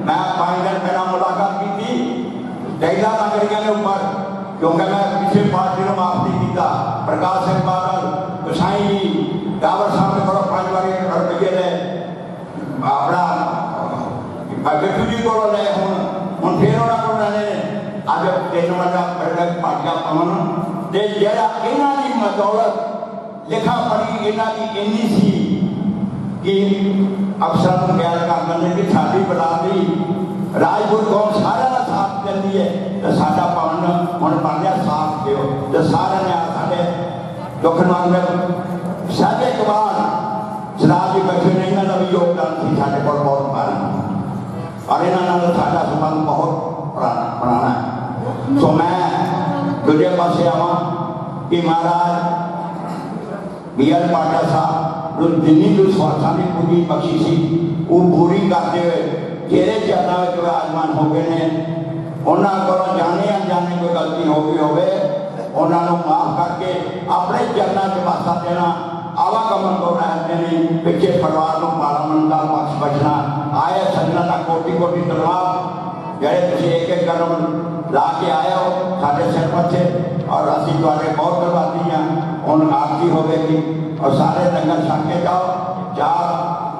मैं 5 दिन पहला मुलाकात की थी जैला नगरिया के ऊपर, क्योंकि मैं पिछले पार्टी को माफ नहीं किया। प्रकाश सिंह बादल, गोसाई जी, डावर साहब ने थोड़ा 5 रुपये ने अपना बिट्टू जी को ले, हूँ फिर उन्होंने को लेने अज 3 मंजिला भाटिया भवन। तो जरा इन्हों की बदौलत लिखा पढ़ी इन्हों की इन्नी सी कि अफसर को गैर कर देंगे कि साड़ी बरादरी राजपूत कौम सारे का साथ देती है। तो साडा भवन हम बन गया साथ दो, तो सारे ने साढ़े दुखनवान में साढ़े कबार शराब जी बैठे ने, इन्हों का भी योगदान थी साढ़े को बहुत भारी, और इन्होंने साडा संबंध बहुत पुराना है। तो मैं दूजे पासे आवा कि महाराज BL भाटिया साहब जिन्नी कोई स्वार्थानी पूरी बख्शी सी वो पूरी करते हुए जेरे चरणों में विराजमान हो गए हैं। उन्होंने को जाने अनजाने कोई गलती हो गई होवे, उन्होंने माफ करके अपने चरणों से वास्ता देना, आवागमन को रहते नहीं, पिछले परिवार को पालमन का पक्ष बचना। आए सजना का कोटि कोटि धन्यवाद, जड़े तुम एक कदम ला के आए हो साढ़े सिर बच्चे, और असी तुहाडे बहुत धन्यवादी हैं। हम आरती होगी और सारे लंगर छक के जाओ। 4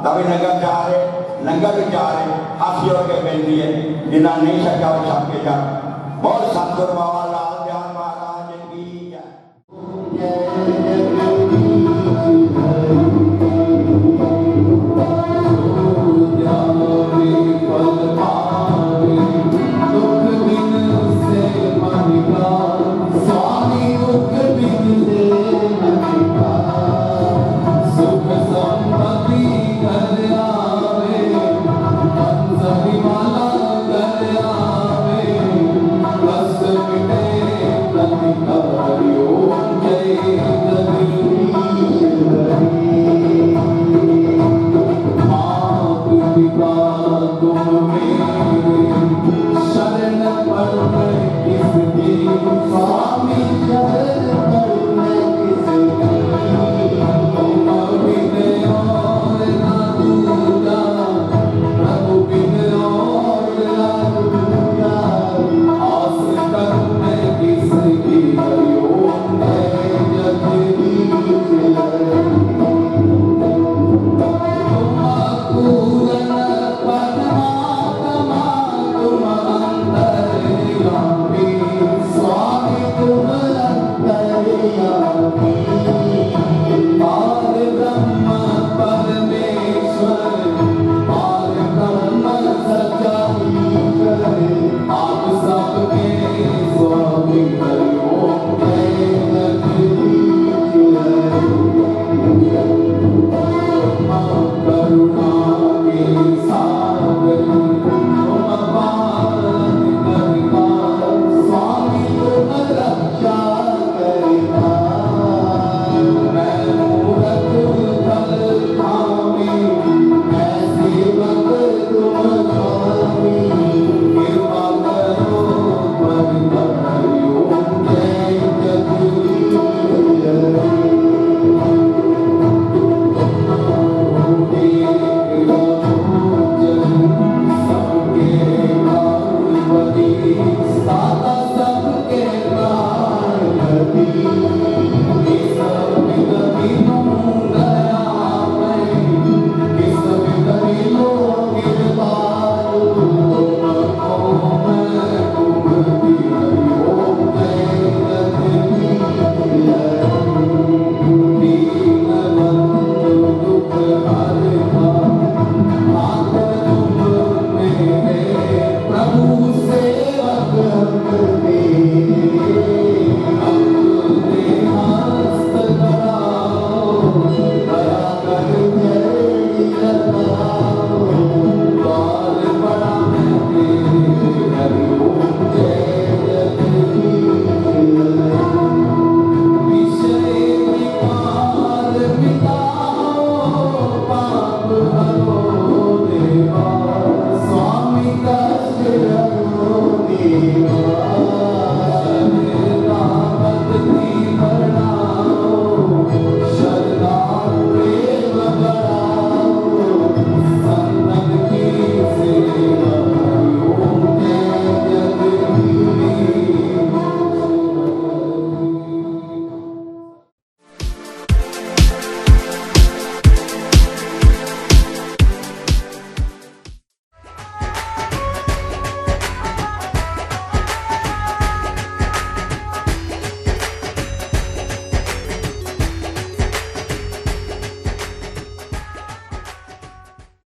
दवी लंगर जा रहे, लंगर भी जा रहे, हाथी होकर बेनती है जिन्हें नहीं छका वो छक के जाओ। बहुत सतगुरु बाबा